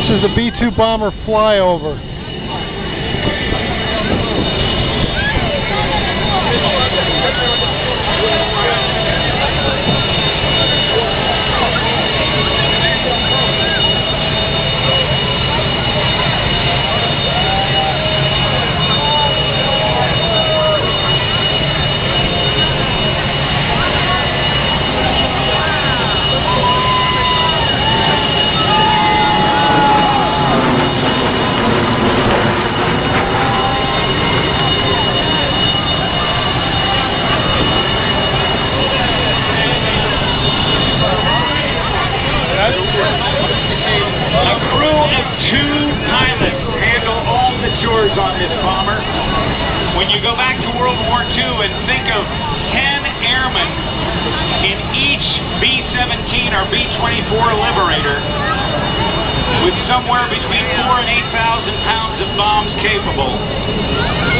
This is the B-2 bomber Flyover. On this bomber. When you go back to World War II and think of 10 airmen in each B-17 or B-24 Liberator with somewhere between 4,000 and 8,000 pounds of bombs capable,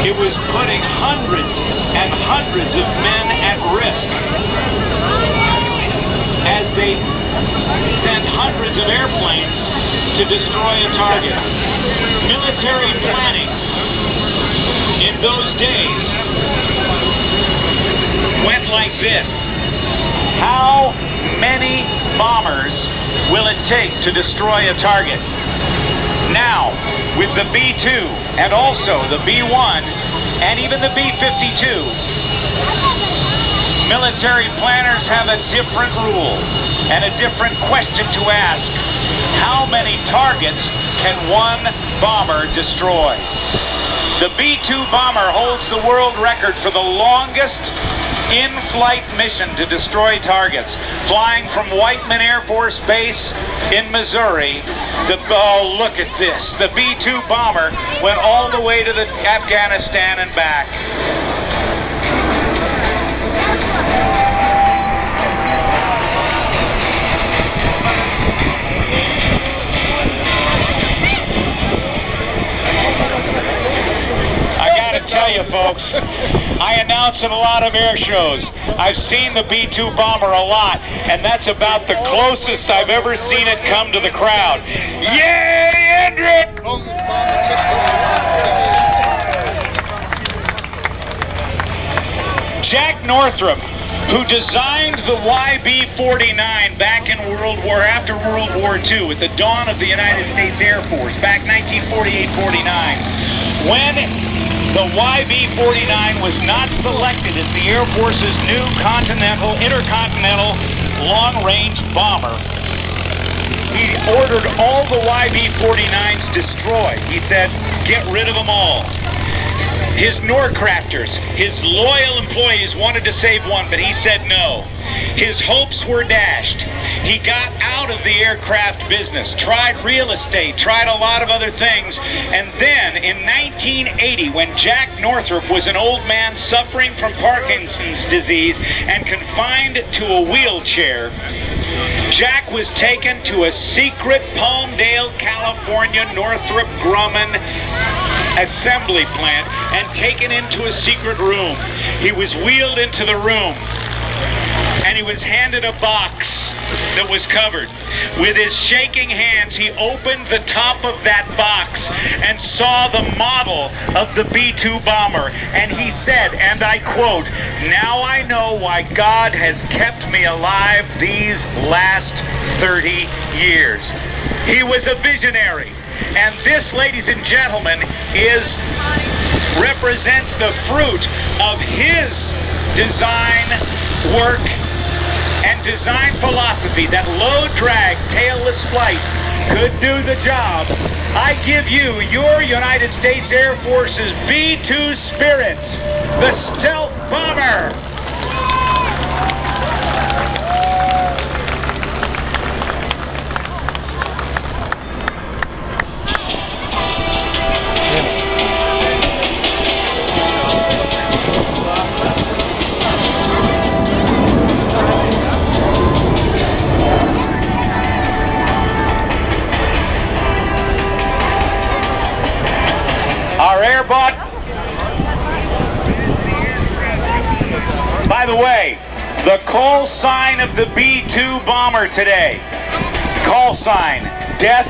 it was putting hundreds and hundreds of men at risk as they sent hundreds of airplanes to destroy a target. Military planning in those days went like this. How many bombers will it take to destroy a target? Now, with the B-2 and also the B-1 and even the B-52, military planners have a different rule and a different question to ask. How many targets can one bomber destroy? The B-2 bomber holds the world record for the longest in-flight mission to destroy targets, flying from Whiteman Air Force Base in Missouri. Oh, look at this. The B-2 bomber went all the way to Afghanistan and back. Tell you folks, I announce in a lot of air shows. I've seen the B-2 bomber a lot, and that's about the closest I've ever seen it come to the crowd. Yay, Hendrick! Jack Northrop, who designed the YB-49 back in after World War II, at the dawn of the United States Air Force, back 1948-49, when the YB-49 was not selected as the Air Force's new intercontinental long-range bomber, he ordered all the YB-49s destroyed. He said, get rid of them all. His Norcrafters, his loyal employees, wanted to save one, but he said no. His hopes were dashed. He got out of the aircraft business, tried real estate, tried a lot of other things, and then in 1980, when Jack Northrop was an old man suffering from Parkinson's disease and confined to a wheelchair, Jack was taken to a secret Palmdale, California, Northrop Grumman assembly plant and taken into a secret room. He was wheeled into the room, and he was handed a box that was covered. With his shaking hands, he opened the top of that box and saw the model of the B-2 bomber, and he said, and I quote, "Now I know why God has kept me alive these last 30 years." He was a visionary, and this, ladies and gentlemen, represents the fruit of his design work and design philosophy, that low drag, tailless flight could do the job. I give you your United States Air Force's B-2 Spirit, the stealth bomber. By the way, the call sign of the B-2 bomber today, call sign, death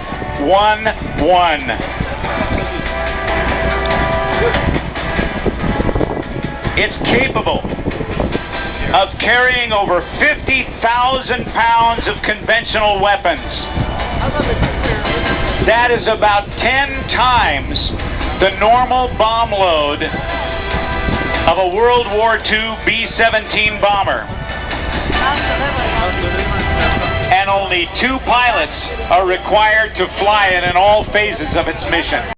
It's capable of carrying over 50,000 pounds of conventional weapons. That is about 10 times the normal bomb load of a World War II B-17 bomber. And only 2 pilots are required to fly it in all phases of its mission.